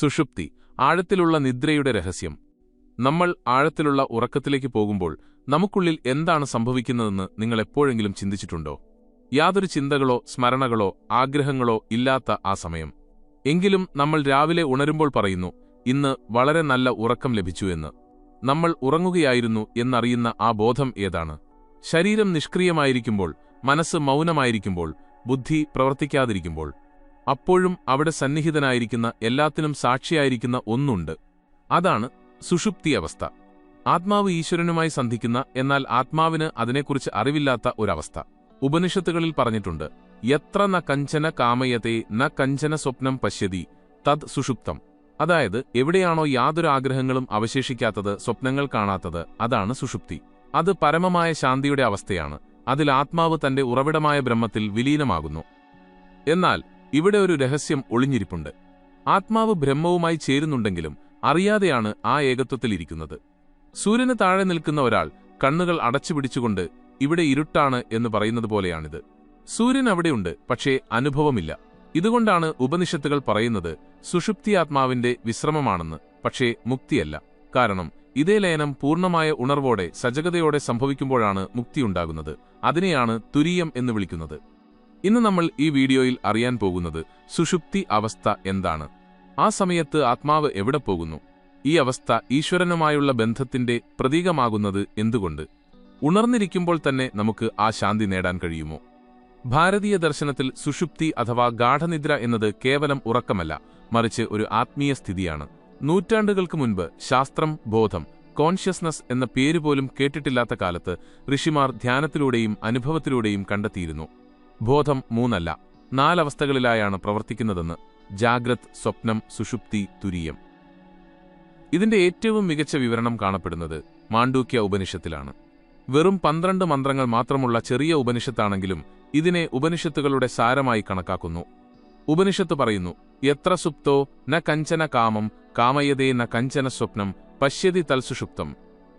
സുഷുപ്തി, ആഴത്തിലുള്ള നിദ്രയുടെ രഹസ്യം. നമ്മൾ ആഴത്തിലുള്ള ഉറക്കത്തിലേക്ക് പോകുമ്പോൾ നമുക്കുള്ളിൽ എന്താണ് സംഭവിക്കുന്നതെന്ന് നിങ്ങൾ എപ്പോഴെങ്കിലും ചിന്തിച്ചിട്ടുണ്ടോ? യാതൊരു ചിന്തകളോ സ്മരണകളോ ആഗ്രഹങ്ങളോ ഇല്ലാത്ത ആ സമയം. എങ്കിലും നമ്മൾ രാവിലെ ഉണരുമ്പോൾ പറയുന്നു, ഇന്ന് വളരെ നല്ല ഉറക്കം ലഭിച്ചു എന്ന്. നമ്മൾ ഉറങ്ങുകയായിരുന്നു എന്നറിയുന്ന ആ ബോധം ഏതാണ്? ശരീരം നിഷ്ക്രിയമായിരിക്കുമ്പോൾ, മനസ്സ് മൗനമായിരിക്കുമ്പോൾ, ബുദ്ധി പ്രവർത്തിക്കാതിരിക്കുമ്പോൾ. അപ്പോഴും അവിടെ സന്നിഹിതനായിരിക്കുന്ന എല്ലാത്തിനും സാക്ഷിയായിരിക്കുന്ന ഒന്നുണ്ട്. അതാണ് സുഷുപ്തി അവസ്ഥ. ആത്മാവ് ഈശ്വരനുമായി സന്ധിക്കുന്ന, എന്നാൽ ആത്മാവിന് അതിനെക്കുറിച്ച് അറിവില്ലാത്ത ഒരവസ്ഥ. ഉപനിഷത്തുകളിൽ പറഞ്ഞിട്ടുണ്ട്, യത്ര ന കഞ്ചന കാമയത്തെ ന കഞ്ചന സ്വപ്നം പശ്യതി തദ് സുഷുപ്തം. അതായത്, എവിടെയാണോ യാതൊരു ആഗ്രഹങ്ങളും അവശേഷിക്കാത്തത്, സ്വപ്നങ്ങൾ കാണാത്തത്, അതാണ് സുഷുപ്തി. അത് പരമമായ ശാന്തിയുടെ അവസ്ഥയാണ്. അതിൽ ആത്മാവ് തന്റെ ഉറവിടമായ ബ്രഹ്മത്തിൽ വിലീനമാകുന്നു. എന്നാൽ ഇവിടെ ഒരു രഹസ്യം ഒളിഞ്ഞിരിപ്പുണ്ട്. ആത്മാവ് ബ്രഹ്മവുമായി ചേരുന്നുണ്ടെങ്കിലും അറിയാതെയാണ് ആ ഏകത്വത്തിലിരിക്കുന്നത്. സൂര്യന് താഴെ നിൽക്കുന്ന ഒരാൾ കണ്ണുകൾ അടച്ചുപിടിച്ചുകൊണ്ട് ഇവിടെ ഇരുട്ടാണ് എന്ന് പറയുന്നത് പോലെയാണിത്. സൂര്യൻ അവിടെയുണ്ട്, പക്ഷേ അനുഭവമില്ല. ഇതുകൊണ്ടാണ് ഉപനിഷത്തുകൾ പറയുന്നത് സുഷുപ്തി ആത്മാവിന്റെ വിശ്രമമാണെന്ന്, പക്ഷേ മുക്തിയല്ല. കാരണം ഇതേ ലയനം പൂർണ്ണമായ ഉണർവോടെ സജഗതയോടെ സംഭവിക്കുമ്പോഴാണ് മുക്തിയുണ്ടാകുന്നത്. അതിനെയാണ് തുരീയം എന്ന് വിളിക്കുന്നത്. ഇന്ന് നമ്മൾ ഈ വീഡിയോയിൽ അറിയാൻ പോകുന്നത് സുഷുപ്തി അവസ്ഥ എന്താണ്, ആ സമയത്ത് ആത്മാവ് എവിടെ പോകുന്നു, ഈ അവസ്ഥ ഈശ്വരനുമായുള്ള ബന്ധത്തിന്റെ പ്രതീകമാകുന്നത് എന്തുകൊണ്ട്, ഉണർന്നിരിക്കുമ്പോൾ തന്നെ നമുക്ക് ആ ശാന്തി നേടാൻ കഴിയുമോ? ഭാരതീയ ദർശനത്തിൽ സുഷുപ്തി അഥവാ ഗാഠനിദ്ര എന്നത് കേവലം ഉറക്കമല്ല, മറിച്ച് ഒരു ആത്മീയ സ്ഥിതിയാണ്. നൂറ്റാണ്ടുകൾക്ക് മുൻപ് ശാസ്ത്രം ബോധം, കോൺഷ്യസ്നസ് എന്ന പേരുപോലും കേട്ടിട്ടില്ലാത്ത കാലത്ത് ഋഷിമാർ ധ്യാനത്തിലൂടെയും അനുഭവത്തിലൂടെയും കണ്ടെത്തിയിരുന്നു. ബോധം 3 അല്ല 4 അവസ്ഥകളിലായാണ് പ്രവർത്തിക്കുന്നതെന്ന്. ജാഗ്രത്, സ്വപ്നം, സുഷുപ്തി, തുരീയം. ഇതിന്റെ ഏറ്റവും മികച്ച വിവരണം കാണപ്പെടുന്നത് മാണ്ഡൂക്യ ഉപനിഷത്തിലാണ്. വെറും 12 മന്ത്രങ്ങൾ മാത്രമുള്ള ചെറിയ ഉപനിഷത്താണെങ്കിലും ഇതിനെ ഉപനിഷത്തുകളുടെ സാരമായി കണക്കാക്കുന്നു. ഉപനിഷത്ത് പറയുന്നു, യത്ര സുപ്തോ ന കഞ്ചന കാമം കാമയതേ ന കഞ്ചന സ്വപ്നം പശ്യതി തൽസുഷുപ്തം.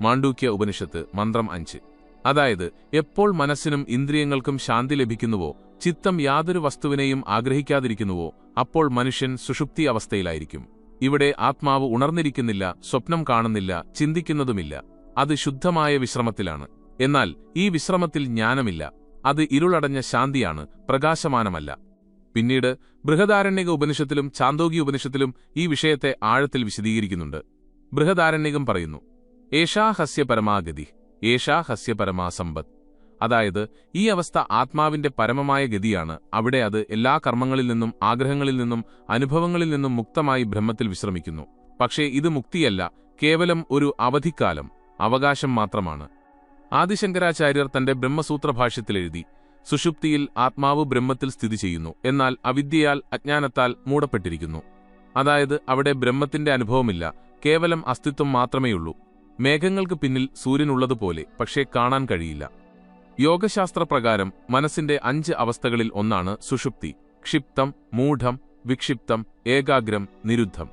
മാണ്ഡൂക്യ ഉപനിഷത്ത് മന്ത്രം 5. അതായത്, എപ്പോൾ മനസ്സിനും ഇന്ദ്രിയങ്ങൾക്കും ശാന്തി ലഭിക്കുന്നുവോ, ചിത്തം യാതൊരു വസ്തുവിനെയും ആഗ്രഹിക്കാതിരിക്കുന്നുവോ, അപ്പോൾ മനുഷ്യൻ സുഷുപ്തി അവസ്ഥയിലായിരിക്കും. ഇവിടെ ആത്മാവ് ഉണർന്നിരിക്കുന്നില്ല, സ്വപ്നം കാണുന്നില്ല, ചിന്തിക്കുന്നതുമില്ല. അത് ശുദ്ധമായ വിശ്രമത്തിലാണ്. എന്നാൽ ഈ വിശ്രമത്തിൽ ജ്ഞാനമില്ല. അത് ഇരുളടഞ്ഞ ശാന്തിയാണ്, പ്രകാശമാനമല്ല. പിന്നീട് ബൃഹദാരണ്യക ഉപനിഷത്തിലും ഛാന്തോഗ്യ ഉപനിഷത്തിലും ഈ വിഷയത്തെ ആഴത്തിൽ വിശദീകരിക്കുന്നുണ്ട്. ബൃഹദാരണ്യകം പറയുന്നു, ഏഷാ ഹസ്യ പരമാഗതി, ഏഷാ ഹസ്യ പരമാ സമ്പത്ത്. അതായത്, ഈ അവസ്ഥ ആത്മാവിന്റെ പരമമായ ഗതിയാണ്. അവിടെ അത് എല്ലാ കർമ്മങ്ങളിൽ നിന്നും, ആഗ്രഹങ്ങളിൽ നിന്നും, അനുഭവങ്ങളിൽ നിന്നും മുക്തമായി ബ്രഹ്മത്തിൽ വിശ്രമിക്കുന്നു. പക്ഷേ ഇത് മുക്തിയല്ല, കേവലം ഒരു അവധിക്കാലം, അവകാശം മാത്രമാണ്. ആദിശങ്കരാചാര്യർ തന്റെ ബ്രഹ്മസൂത്രഭാഷ്യത്തിലെഴുതി, സുഷുപ്തിയിൽ ആത്മാവ് ബ്രഹ്മത്തിൽ സ്ഥിതി ചെയ്യുന്നു, എന്നാൽ അവിദ്യയാൽ അജ്ഞാനത്താൽ മൂടപ്പെട്ടിരിക്കുന്നു. അതായത്, അവിടെ ബ്രഹ്മത്തിന്റെ അനുഭവമില്ല, കേവലം അസ്തിത്വം മാത്രമേയുള്ളൂ. മേഘങ്ങൾക്ക് പിന്നിൽ സൂര്യനുള്ളതുപോലെ, പക്ഷേ കാണാൻ കഴിയില്ല. യോഗശാസ്ത്രപ്രകാരം മനസ്സിന്റെ 5 അവസ്ഥകളിൽ ഒന്നാണ് സുഷുപ്തി. ക്ഷിപ്തം, മൂഢം, വിക്ഷിപ്തം, ഏകാഗ്രം, നിരുദ്ധം.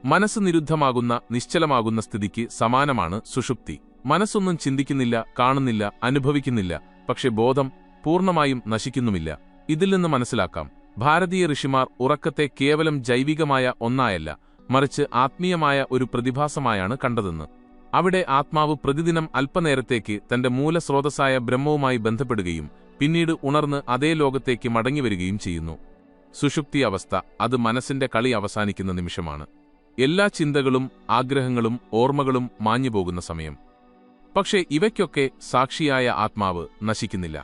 മനസ്സ് നിരുദ്ധമാകുന്ന, നിശ്ചലമാകുന്ന സ്ഥിതിക്ക് സമാനമാണ് സുഷുപ്തി. മനസ്സൊന്നും ചിന്തിക്കുന്നില്ല, കാണുന്നില്ല, അനുഭവിക്കുന്നില്ല, പക്ഷെ ബോധം പൂർണ്ണമായും നശിക്കുന്നുമില്ല. ഇതിൽ നിന്ന് മനസ്സിലാക്കാം, ഭാരതീയ ഋഷിമാർ ഉറക്കത്തെ കേവലം ജൈവികമായ ഒന്നായല്ല, മറിച്ച് ആത്മീയമായ ഒരു പ്രതിഭാസമായാണ് കണ്ടതെന്ന്. അവിടെ ആത്മാവ് പ്രതിദിനം അല്പനേരത്തേക്ക് തന്റെ മൂലസ്രോതസ്സായ ബ്രഹ്മവുമായി ബന്ധപ്പെടുകയും പിന്നീട് ഉണർന്ന് അതേ ലോകത്തേക്ക് മടങ്ങിവരികയും ചെയ്യുന്നു. സുഷുപ്തി അവസ്ഥ, അത് മനസ്സിന്റെ കളി അവസാനിക്കുന്ന നിമിഷമാണ്. എല്ലാ ചിന്തകളും ആഗ്രഹങ്ങളും ഓർമ്മകളും മാഞ്ഞുപോകുന്ന സമയം. പക്ഷേ ഇവയ്ക്കൊക്കെ സാക്ഷിയായ ആത്മാവ് നശിക്കുന്നില്ല.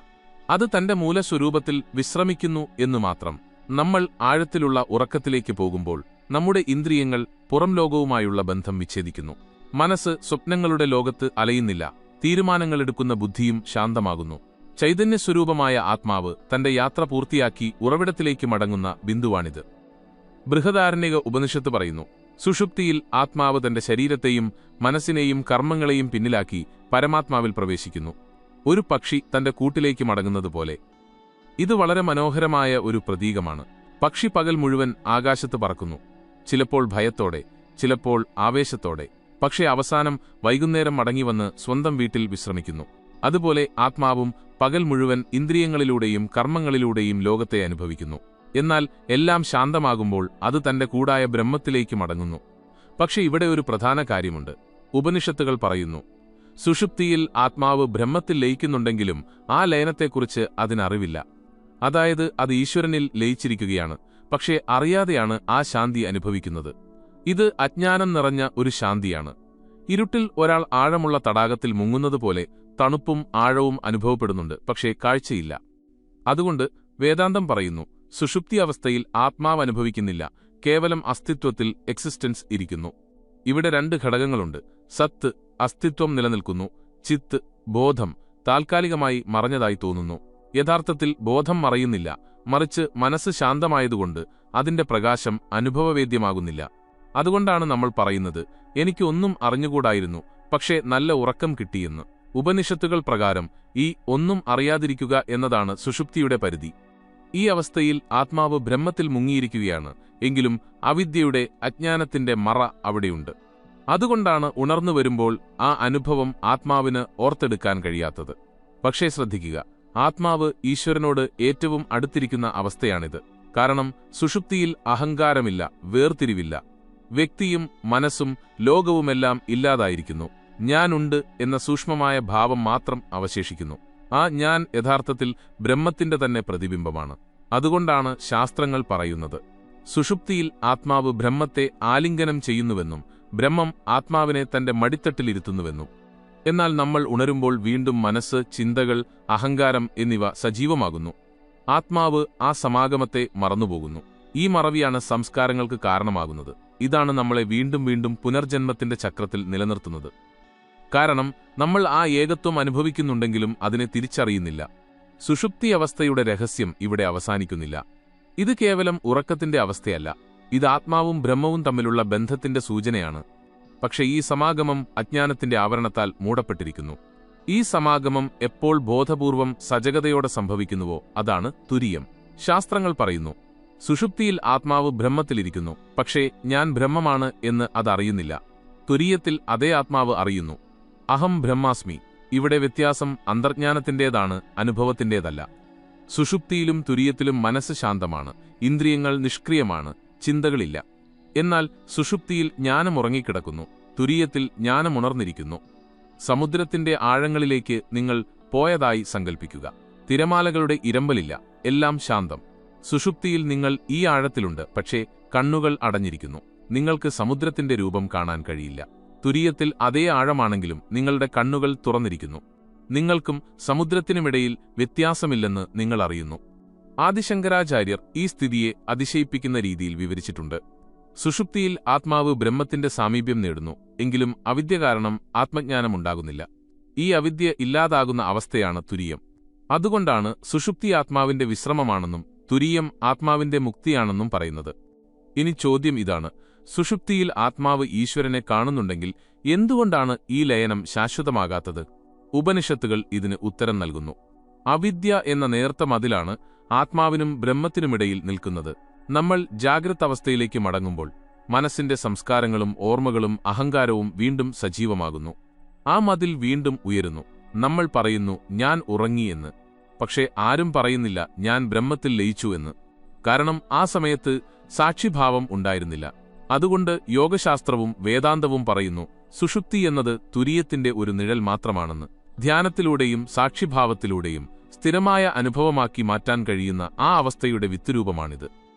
അത് തന്റെ മൂലസ്വരൂപത്തിൽ വിശ്രമിക്കുന്നു എന്നു മാത്രം. നമ്മൾ ആഴത്തിലുള്ള ഉറക്കത്തിലേക്ക് പോകുമ്പോൾ നമ്മുടെ ഇന്ദ്രിയങ്ങൾ പുറം ലോകവുമായുള്ള ബന്ധം വിച്ഛേദിക്കുന്നു. മനസ്സ് സ്വപ്നങ്ങളുടെ ലോകത്ത് അലയുന്നില്ല. തീരുമാനങ്ങളെടുക്കുന്ന ബുദ്ധിയും ശാന്തമാകുന്നു. ചൈതന്യസ്വരൂപമായ ആത്മാവ് തന്റെ യാത്ര പൂർത്തിയാക്കി ഉറവിടത്തിലേക്ക് മടങ്ങുന്ന ബിന്ദുവാണിത്. ബൃഹദാരണ്യക ഉപനിഷത്ത് പറയുന്നു, സുഷുപ്തിയിൽ ആത്മാവ് തന്റെ ശരീരത്തെയും മനസ്സിനെയും കർമ്മങ്ങളെയും പിന്നിലാക്കി പരമാത്മാവിൽ പ്രവേശിക്കുന്നു, ഒരു പക്ഷി തന്റെ കൂട്ടിലേക്ക് മടങ്ങുന്നതുപോലെ. ഇത് വളരെ മനോഹരമായ ഒരു പ്രതീകമാണ്. പക്ഷി പകൽ മുഴുവൻ ആകാശത്ത് പറക്കുന്നു, ചിലപ്പോൾ ഭയത്തോടെ, ചിലപ്പോൾ ആവേശത്തോടെ. പക്ഷേ അവസാനം വൈകുന്നേരം മടങ്ങിവന്ന് സ്വന്തം വീട്ടിൽ വിശ്രമിക്കുന്നു. അതുപോലെ ആത്മാവും പകൽ മുഴുവൻ ഇന്ദ്രിയങ്ങളിലൂടെയും കർമ്മങ്ങളിലൂടെയും ലോകത്തെ അനുഭവിക്കുന്നു. എന്നാൽ എല്ലാം ശാന്തമാകുമ്പോൾ അത് തന്റെ കൂടായ ബ്രഹ്മത്തിലേക്ക് മടങ്ങുന്നു. പക്ഷെ ഇവിടെ ഒരു പ്രധാന കാര്യമുണ്ട്. ഉപനിഷത്തുകൾ പറയുന്നു, സുഷുപ്തിയിൽ ആത്മാവ് ബ്രഹ്മത്തിൽ ലയിക്കുന്നുണ്ടെങ്കിലും ആ ലയനത്തെക്കുറിച്ച് അതിനറിവില്ല. അതായത് അത് ഈശ്വരനിൽ ലയിച്ചിരിക്കുകയാണ്, പക്ഷേ അറിയാതെയാണ് ആ ശാന്തി അനുഭവിക്കുന്നത്. ഇത് അജ്ഞാനം നിറഞ്ഞ ഒരു ശാന്തിയാണ്. ഇരുട്ടിൽ ഒരാൾ ആഴമുള്ള തടാകത്തിൽ മുങ്ങുന്നതുപോലെ തണുപ്പും ആഴവും അനുഭവപ്പെടുന്നുണ്ട്, പക്ഷേ കാഴ്ചയില്ല. അതുകൊണ്ട് വേദാന്തം പറയുന്നു, സുഷുപ്തി അവസ്ഥയിൽ ആത്മാവ് അനുഭവിക്കുന്നില്ല, കേവലം അസ്തിത്വത്തിൽ എക്സിസ്റ്റൻസ് ഇരിക്കുന്നു. ഇവിടെ രണ്ട് ഘടകങ്ങളുണ്ട്. സത്ത്, അസ്തിത്വം നിലനിൽക്കുന്നു. ചിത്ത്, ബോധം, താൽക്കാലികമായി മറഞ്ഞതായി തോന്നുന്നു. യഥാർത്ഥത്തിൽ ബോധം മറയുന്നില്ല, മറിച്ച് മനസ്സ് ശാന്തമായതുകൊണ്ട് അതിന്റെ പ്രകാശം അനുഭവവേദ്യമാകുന്നില്ല. അതുകൊണ്ടാണ് നമ്മൾ പറയുന്നത്, എനിക്ക് ഒന്നും അറിഞ്ഞുകൂടായിരുന്നു, പക്ഷേ നല്ല ഉറക്കം കിട്ടിയെന്ന്. ഉപനിഷത്തുകൾ പ്രകാരം ഈ ഒന്നും അറിയാതിരിക്കുക എന്നതാണ് സുഷുപ്തിയുടെ പരിധി. ഈ അവസ്ഥയിൽ ആത്മാവ് ബ്രഹ്മത്തിൽ മുങ്ങിയിരിക്കുകയാണ്, എങ്കിലും അവിദ്യയുടെ, അജ്ഞാനത്തിന്റെ മറ അവിടെയുണ്ട്. അതുകൊണ്ടാണ് ഉണർന്നു വരുമ്പോൾ ആ അനുഭവം ആത്മാവിന് ഓർത്തെടുക്കാൻ കഴിയാത്തത്. പക്ഷേ ശ്രദ്ധിക്കുക, ആത്മാവ് ഈശ്വരനോട് ഏറ്റവും അടുത്തിരിക്കുന്ന അവസ്ഥയാണിത്. കാരണം സുഷുപ്തിയിൽ അഹങ്കാരമില്ല, വേർതിരിവില്ല. വ്യക്തിയും മനസ്സും ലോകവുമെല്ലാം ഇല്ലാതായിരിക്കുന്നു. ഞാനുണ്ട് എന്ന സൂക്ഷ്മമായ ഭാവം മാത്രം അവശേഷിക്കുന്നു. ആ ഞാൻ യഥാർത്ഥത്തിൽ ബ്രഹ്മത്തിന്റെ തന്നെ പ്രതിബിംബമാണ്. അതുകൊണ്ടാണ് ശാസ്ത്രങ്ങൾ പറയുന്നത്, സുഷുപ്തിയിൽ ആത്മാവ് ബ്രഹ്മത്തെ ആലിംഗനം ചെയ്യുന്നുവെന്നും ബ്രഹ്മം ആത്മാവിനെ തന്റെ മടിത്തട്ടിലിരുത്തുന്നുവെന്നും. എന്നാൽ നമ്മൾ ഉണരുമ്പോൾ വീണ്ടും മനസ്സ്, ചിന്തകൾ, അഹങ്കാരം എന്നിവ സജീവമാകുന്നു. ആത്മാവ് ആ സമാഗമത്തെ മറന്നുപോകുന്നു. ഈ മറവിയാണ് സംസ്കാരങ്ങൾക്ക് കാരണമാകുന്നത്. ഇതാണ് നമ്മളെ വീണ്ടും വീണ്ടും പുനർജന്മത്തിന്റെ ചക്രത്തിൽ നിലനിർത്തുന്നത്. കാരണം നമ്മൾ ആ ഏകത്വം അനുഭവിക്കുന്നുണ്ടെങ്കിലും അതിനെ തിരിച്ചറിയുന്നില്ല. സുഷുപ്തി അവസ്ഥയുടെ രഹസ്യം ഇവിടെ അവസാനിക്കുന്നില്ല. ഇത് കേവലം ഉറക്കത്തിന്റെ അവസ്ഥയല്ല, ഇത് ആത്മാവും ബ്രഹ്മവും തമ്മിലുള്ള ബന്ധത്തിന്റെ സൂചനയാണ്. പക്ഷേ ഈ സമാഗമം അജ്ഞാനത്തിന്റെ ആവരണത്താൽ മൂടപ്പെട്ടിരിക്കുന്നു. ഈ സമാഗമം എപ്പോൾ ബോധപൂർവം സജഗതയോടെ സംഭവിക്കുന്നുവോ അതാണ് തുരീയം. ശാസ്ത്രങ്ങൾ പറയുന്നു, സുഷുപ്തിയിൽ ആത്മാവ് ബ്രഹ്മത്തിലിരിക്കുന്നു, പക്ഷേ ഞാൻ ബ്രഹ്മമാണ് എന്ന് അതറിയുന്നില്ല. തുരീയത്തിൽ അതേ ആത്മാവ് അറിയുന്നു, അഹം ബ്രഹ്മാസ്മി. ഇവിടെ വ്യത്യാസം അന്തർജ്ഞാനത്തിന്റേതാണ്, അനുഭവത്തിന്റേതല്ല. സുഷുപ്തിയിലും തുരീയത്തിലും മനസ്സ് ശാന്തമാണ്, ഇന്ദ്രിയങ്ങൾ നിഷ്ക്രിയമാണ്, ചിന്തകളില്ല. എന്നാൽ സുഷുപ്തിയിൽ ജ്ഞാനം ഉറങ്ങിക്കിടക്കുന്നു, തുരീയത്തിൽ ജ്ഞാനമുണർന്നിരിക്കുന്നു. സമുദ്രത്തിന്റെ ആഴങ്ങളിലേക്ക് നിങ്ങൾ പോയതായി സങ്കൽപ്പിക്കുക. തിരമാലകളുടെ ഇരമ്പലില്ല, എല്ലാം ശാന്തം. സുഷുപ്തിയിൽ നിങ്ങൾ ഈ ആഴത്തിലുണ്ട്, പക്ഷേ കണ്ണുകൾ അടഞ്ഞിരിക്കുന്നു. നിങ്ങൾക്ക് സമുദ്രത്തിന്റെ രൂപം കാണാൻ കഴിയില്ല. തുരീയത്തിൽ അതേ ആഴമാണെങ്കിലും നിങ്ങളുടെ കണ്ണുകൾ തുറന്നിരിക്കുന്നു. നിങ്ങൾക്കും സമുദ്രത്തിനുമിടയിൽ വ്യത്യാസമില്ലെന്ന് നിങ്ങൾ അറിയുന്നു. ആദിശങ്കരാചാര്യർ ഈ സ്ഥിതിയെ അതിശയിപ്പിക്കുന്ന രീതിയിൽ വിവരിച്ചിട്ടുണ്ട്. സുഷുപ്തിയിൽ ആത്മാവ് ബ്രഹ്മത്തിന്റെ സാമീപ്യം നേടുന്നു, എങ്കിലും അവിദ്യ കാരണം ആത്മജ്ഞാനമുണ്ടാകുന്നില്ല. ഈ അവിദ്യ ഇല്ലാതാകുന്ന അവസ്ഥയാണ് തുരീയം. അതുകൊണ്ടാണ് സുഷുപ്തി ആത്മാവിന്റെ വിശ്രമമാണെന്നും തുരീയം ആത്മാവിന്റെ മുക്തിയാണെന്നും പറയുന്നത്. ഇനി ചോദ്യം ഇതാണ്, സുഷുപ്തിയിൽ ആത്മാവ് ഈശ്വരനെ കാണുന്നുണ്ടെങ്കിൽ എന്തുകൊണ്ടാണ് ഈ ലയനം ശാശ്വതമാകാത്തത്? ഉപനിഷത്തുകൾ ഇതിന് ഉത്തരം നൽകുന്നു. അവിദ്യ എന്ന നേർത്ത മതിലാണ് ആത്മാവിനും ബ്രഹ്മത്തിനുമിടയിൽ നിൽക്കുന്നത്. നമ്മൾ ജാഗ്രത അവസ്ഥയിലേക്ക് മടങ്ങുമ്പോൾ മനസ്സിന്റെ സംസ്കാരങ്ങളും ഓർമ്മകളും അഹങ്കാരവും വീണ്ടും സജീവമാകുന്നു. ആ മതിൽ വീണ്ടും ഉയരുന്നു. നമ്മൾ പറയുന്നു, ഞാൻ ഉറങ്ങി എന്ന്. പക്ഷേ ആരും പറയുന്നില്ല, ഞാൻ ബ്രഹ്മത്തിൽ ലയിച്ചു എന്ന്. കാരണം ആ സമയത്ത് സാക്ഷിഭാവം ഉണ്ടായിരുന്നില്ല. അതുകൊണ്ട് യോഗശാസ്ത്രവും വേദാന്തവും പറയുന്നു, സുഷുപ്തി എന്നത് തുരീയത്തിന്റെ ഒരു നിഴൽ മാത്രമാണെന്ന്. ധ്യാനത്തിലൂടെയും സാക്ഷിഭാവത്തിലൂടെയും സ്ഥിരമായ അനുഭവമാക്കി മാറ്റാൻ കഴിയുന്ന ആ അവസ്ഥയുടെ വിത്തുരൂപമാണിത്.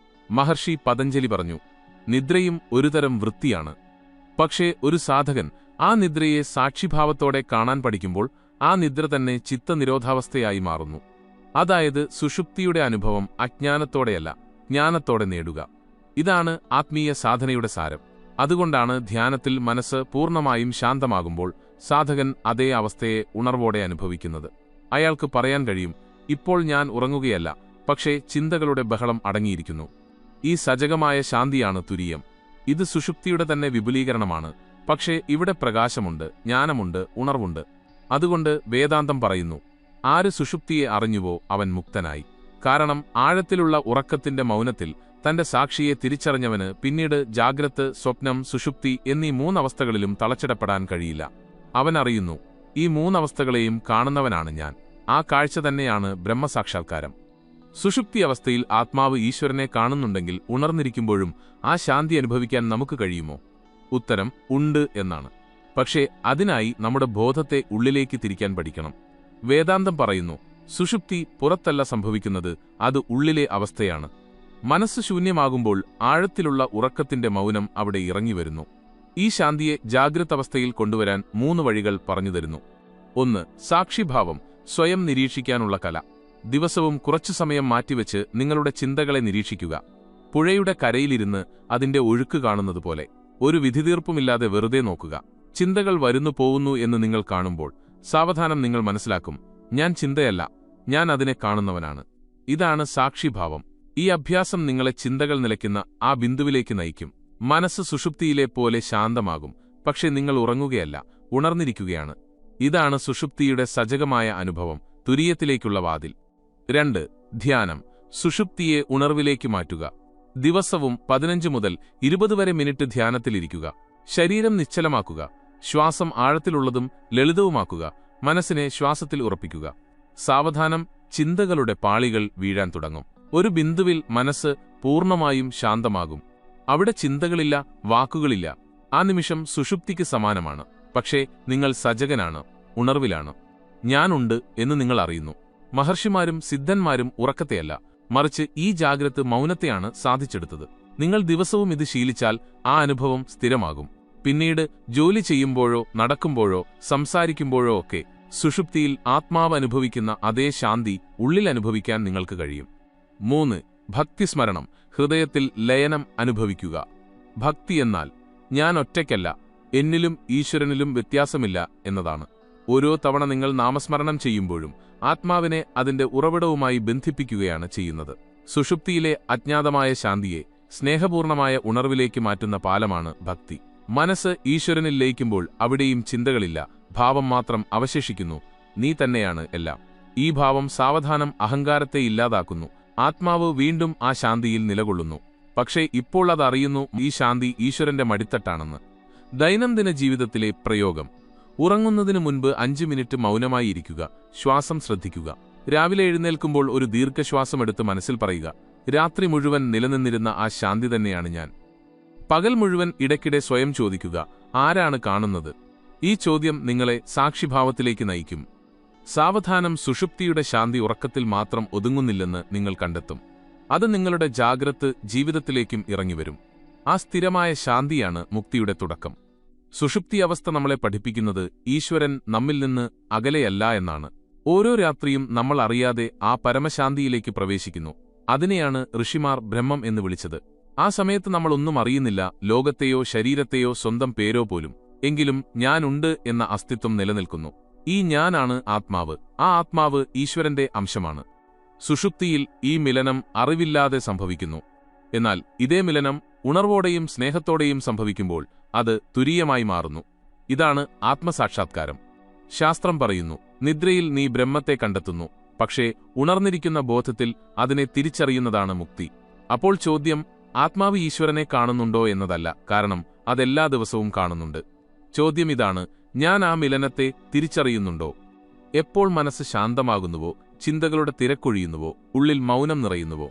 മഹർഷി പതഞ്ജലി പറഞ്ഞു, നിദ്രയും ഒരുതരം വൃത്തിയാണ്. പക്ഷേ ഒരു സാധകൻ ആ നിദ്രയെ സാക്ഷിഭാവത്തോടെ കാണാൻ പഠിക്കുമ്പോൾ ആ നിദ്ര തന്നെ ചിത്തനിരോധാവസ്ഥയായി മാറുന്നു. അതായത് സുഷുപ്തിയുടെ അനുഭവം അജ്ഞാനത്തോടെയല്ല, ജ്ഞാനത്തോടെ നേടുക. ഇതാണ് ആത്മീയ സാധനയുടെ സാരം. അതുകൊണ്ടാണ് ധ്യാനത്തിൽ മനസ്സ് പൂർണ്ണമായും ശാന്തമാകുമ്പോൾ സാധകൻ അതേ അവസ്ഥയെ ഉണർവോടെ അനുഭവിക്കുന്നത്. അയാൾക്ക് പറയാൻ കഴിയും, ഇപ്പോൾ ഞാൻ ഉറങ്ങുകയല്ല, പക്ഷേ ചിന്തകളുടെ ബഹളം അടങ്ങിയിരിക്കുന്നു. ഈ സജഗമായ ശാന്തിയാണ് തുരീയം. ഇത് സുഷുപ്തിയുടെ തന്നെ വിപുലീകരണമാണ്. പക്ഷേ ഇവിടെ പ്രകാശമുണ്ട്, ജ്ഞാനമുണ്ട്, ഉണർവുണ്ട്. അതുകൊണ്ട് വേദാന്തം പറയുന്നു, ആര് സുഷുപ്തിയെ അറിഞ്ഞുവോ അവൻ മുക്തനായി. കാരണം ആഴത്തിലുള്ള ഉറക്കത്തിന്റെ മൗനത്തിൽ തന്റെ സാക്ഷിയെ തിരിച്ചറിഞ്ഞവന് പിന്നീട് ജാഗ്രത്, സ്വപ്നം, സുഷുപ്തി എന്നീ മൂന്നവസ്ഥകളിലും തളച്ചിടപ്പെടാൻ കഴിയില്ല. അവൻ അറിയുന്നു, ഈ മൂന്നവസ്ഥകളെയും കാണുന്നവനാണ് ഞാൻ. ആ കാഴ്ച തന്നെയാണ് ബ്രഹ്മസാക്ഷാത്കാരം. സുഷുപ്തി അവസ്ഥയിൽ ആത്മാവ് ഈശ്വരനെ കാണുന്നുണ്ടെങ്കിൽ ഉണർന്നിരിക്കുമ്പോഴും ആ ശാന്തി അനുഭവിക്കാൻ നമുക്ക് കഴിയുമോ? ഉത്തരം ഉണ്ട് എന്നാണ്. പക്ഷേ അതിനായി നമ്മുടെ ബോധത്തെ ഉള്ളിലേക്ക് തിരിക്കാൻ പഠിക്കണം. വേദാന്തം പറയുന്നു, സുഷുപ്തി പുറത്തല്ല സംഭവിക്കുന്നത്, അത് ഉള്ളിലെ അവസ്ഥയാണ്. മനസ്സ് ശൂന്യമാകുമ്പോൾ ആഴത്തിലുള്ള ഉറക്കത്തിന്റെ മൗനം അവിടെ ഇറങ്ങിവരുന്നു. ഈ ശാന്തിയെ ജാഗ്രതവസ്ഥയിൽ കൊണ്ടുവരാൻ 3 വഴികൾ പറഞ്ഞുതരുന്നു. 1. സാക്ഷിഭാവം, സ്വയം നിരീക്ഷിക്കാനുള്ള കല. ദിവസവും കുറച്ചു സമയം മാറ്റിവെച്ച് നിങ്ങളുടെ ചിന്തകളെ നിരീക്ഷിക്കുക. പുഴയുടെ കരയിലിരുന്ന് അതിന്റെ ഒഴുക്ക് കാണുന്നതുപോലെ ഒരു വിധിതീർപ്പുമില്ലാതെ വെറുതെ നോക്കുക. ചിന്തകൾ വരുന്നു പോകുന്നു എന്ന് നിങ്ങൾ കാണുമ്പോൾ സാവധാനം നിങ്ങൾ മനസ്സിലാക്കും, ഞാൻ ചിന്തയല്ല, ഞാൻ അതിനെ കാണുന്നവനാണ്. ഇതാണ് സാക്ഷിഭാവം. ഈ അഭ്യാസം നിങ്ങളെ ചിന്തകൾ നിലയ്ക്കുന്ന ആ ബിന്ദുവിലേക്ക് നയിക്കും. മനസ്സ് സുഷുപ്തിയിലെ പോലെ ശാന്തമാകും. പക്ഷെ നിങ്ങൾ ഉറങ്ങുകയല്ല, ഉണർന്നിരിക്കുകയാണ്. ഇതാണ് സുഷുപ്തിയുടെ സജഗമായ അനുഭവം, തുരീയത്തിലേക്കുള്ള വാതിൽ. 2. ധ്യാനം, സുഷുപ്തിയെ ഉണർവിലേക്ക് മാറ്റുക. ദിവസവും 15 മുതൽ 20 വരെ മിനിറ്റ് ധ്യാനത്തിലിരിക്കുക. ശരീരം നിശ്ചലമാക്കുക, ശ്വാസം ആഴത്തിലുള്ളതും ലളിതവുമാക്കുക, മനസ്സിനെ ശ്വാസത്തിൽ ഉറപ്പിക്കുക. സാവധാനം ചിന്തകളുടെ പാളികൾ വീഴാൻ തുടങ്ങും. ഒരു ബിന്ദുവിൽ മനസ്സ് പൂർണ്ണമായും ശാന്തമാകും. അവിടെ ചിന്തകളില്ല, വാക്കുകളില്ല. ആ നിമിഷം സുഷുപ്തിക്ക് സമാനമാണ്. പക്ഷേ നിങ്ങൾ സജഗനാണ്, ഉണർവിലാണ്. ഞാനുണ്ട് എന്ന് നിങ്ങൾ അറിയുന്നു. മഹർഷിമാരും സിദ്ധന്മാരും ഉറക്കത്തെയല്ല, മറിച്ച് ഈ ജാഗ്രത മൗനത്തെയാണ് സാധിച്ചെടുത്തത്. നിങ്ങൾ ദിവസവും ഇത് ശീലിച്ചാൽ ആ അനുഭവം സ്ഥിരമാകും. പിന്നീട് ജോലി ചെയ്യുമ്പോഴോ നടക്കുമ്പോഴോ സംസാരിക്കുമ്പോഴോ ഒക്കെ സുഷുപ്തിയിൽ ആത്മാവ് അനുഭവിക്കുന്ന അതേ ശാന്തി ഉള്ളിൽ അനുഭവിക്കാൻ നിങ്ങൾക്ക് കഴിയും. 3. ഭക്തിസ്മരണം, ഹൃദയത്തിൽ ലയനം അനുഭവിക്കുക. ഭക്തി എന്നാൽ ഞാൻ ഒറ്റയ്ക്കല്ല, എന്നിലും ഈശ്വരനിലും വ്യത്യാസമില്ല എന്നതാണ്. ഓരോ തവണ നിങ്ങൾ നാമസ്മരണം ചെയ്യുമ്പോഴും ആത്മാവിനെ അതിന്റെ ഉറവിടവുമായി ബന്ധിപ്പിക്കുകയാണ് ചെയ്യുന്നത്. സുഷുപ്തിയിലെ അജ്ഞാതമായ ശാന്തിയെ സ്നേഹപൂർണമായ ഉണർവിലേക്ക് മാറ്റുന്ന പാലമാണ് ഭക്തി. മനസ്സ് ഈശ്വരനിൽ ലയിക്കുമ്പോൾ അവിടെയും ചിന്തകളില്ല, ഭാവം മാത്രം അവശേഷിക്കുന്നു. നീ തന്നെയാണ് എല്ലാം. ഈ ഭാവം സാവധാനം അഹങ്കാരത്തെ ഇല്ലാതാക്കുന്നു. ആത്മാവ് വീണ്ടും ആ ശാന്തിയിൽ നിലകൊള്ളുന്നു. പക്ഷേ ഇപ്പോൾ അതറിയുന്നു, ഈ ശാന്തി ഈശ്വരന്റെ മടിത്തട്ടാണെന്ന്. ദൈനംദിന ജീവിതത്തിലെ പ്രയോഗം: ഉറങ്ങുന്നതിനു മുൻപ് 5 മിനിറ്റ് മൗനമായി ഇരിക്കുക. ശ്വാസം ശ്രദ്ധിക്കുക. രാവിലെ എഴുന്നേൽക്കുമ്പോൾ ഒരു ദീർഘശ്വാസമെടുത്ത് മനസ്സിൽ പറയുക, രാത്രി മുഴുവൻ നിലനിന്നിരുന്ന ആ ശാന്തി തന്നെയാണ് ഞാൻ. പകൽ മുഴുവൻ ഇടയ്ക്കിടെ സ്വയം ചോദിക്കുക, ആരാണ് കാണുന്നത്? ഈ ചോദ്യം നിങ്ങളെ സാക്ഷിഭാവത്തിലേക്ക് നയിക്കും. സാവധാനം സുഷുപ്തിയുടെ ശാന്തി ഉറക്കത്തിൽ മാത്രം ഒതുങ്ങുന്നില്ലെന്ന് നിങ്ങൾ കണ്ടെത്തും. അത് നിങ്ങളുടെ ജാഗ്രത ജീവിതത്തിലേക്കും ഇറങ്ങിവരും. ആ സ്ഥിരമായ ശാന്തിയാണ് മുക്തിയുടെ തുടക്കം. സുഷുപ്തി അവസ്ഥ നമ്മളെ പഠിപ്പിക്കുന്നത് ഈശ്വരൻ നമ്മിൽ നിന്ന് അകലെയല്ല എന്നാണ്. ഓരോ രാത്രിയും നമ്മൾ അറിയാതെ ആ പരമശാന്തിയിലേക്ക് പ്രവേശിക്കുന്നു. അതിനെയാണ് ഋഷിമാർ ബ്രഹ്മം എന്ന് വിളിച്ചത്. ആ സമയത്ത് നമ്മളൊന്നും അറിയുന്നില്ല, ലോകത്തെയോ ശരീരത്തെയോ സ്വന്തം പേരോ പോലും. എങ്കിലും ഞാനുണ്ട് എന്ന അസ്തിത്വം നിലനിൽക്കുന്നു. ഈ ഞാനാണ് ആത്മാവ്. ആ ആത്മാവ് ഈശ്വരന്റെ അംശമാണ്. സുഷുപ്തിയിൽ ഈ മിലനം അറിവില്ലാതെ സംഭവിക്കുന്നു. എന്നാൽ ഇതേ മിലനം ഉണർവോടെയും സ്നേഹത്തോടെയും സംഭവിക്കുമ്പോൾ അത് തുരീയമായി മാറുന്നു. ഇതാണ് ആത്മസാക്ഷാത്കാരം. ശാസ്ത്രം പറയുന്നു, നിദ്രയിൽ നീ ബ്രഹ്മത്തെ കണ്ടെത്തുന്നു, പക്ഷേ ഉണർന്നിരിക്കുന്ന ബോധത്തിൽ അതിനെ തിരിച്ചറിയുന്നതാണ് മുക്തി. അപ്പോൾ ചോദ്യം ആത്മാവ് ഈശ്വരനെ കാണുന്നുണ്ടോ എന്നതല്ല, കാരണം അതെല്ലാ ദിവസവും കാണുന്നുണ്ട്. ചോദ്യം ഇതാണ്, ഞാൻ ആ മിലനത്തെ തിരിച്ചറിയുന്നുണ്ടോ? എപ്പോൾ മനസ്സ് ശാന്തമാകുന്നുവോ, ചിന്തകളുടെ തിരക്കൊഴിയുന്നുവോ, ഉള്ളിൽ മൗനം നിറയുന്നുവോ,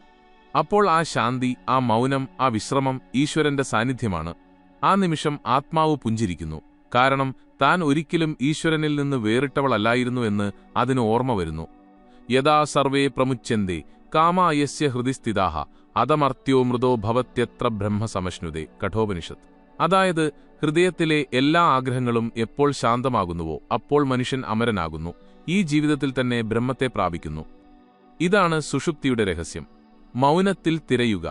അപ്പോൾ ആ ശാന്തി, ആ മൗനം, ആ വിശ്രമം ഈശ്വരന്റെ സാന്നിധ്യമാണ്. ആ നിമിഷം ആത്മാവ് പുഞ്ചിരിക്കുന്നു. കാരണം താൻ ഒരിക്കലും ഈശ്വരനിൽ നിന്ന് വേറിട്ടവളല്ലായിരുന്നു എന്ന് അതിന് ഓർമ്മ വരുന്നു. യഥാ സർവേ പ്രമുച്യന്തേ കാമായസ്യ ഹൃദിസ്ഥിതാഹ അതമർത്യോ മൃദോ ഭവത്യത്ര ബ്രഹ്മസമശ്നുതേ. കഠോപനിഷത്ത്. അതായത് ഹൃദയത്തിലെ എല്ലാ ആഗ്രഹങ്ങളും എപ്പോൾ ശാന്തമാകുന്നുവോ അപ്പോൾ മനുഷ്യൻ അമരനാകുന്നു, ഈ ജീവിതത്തിൽ തന്നെ ബ്രഹ്മത്തെ പ്രാപിക്കുന്നു. ഇതാണ് സുഷുപ്തിയുടെ രഹസ്യം. മൗനത്തിൽ തിരയുക.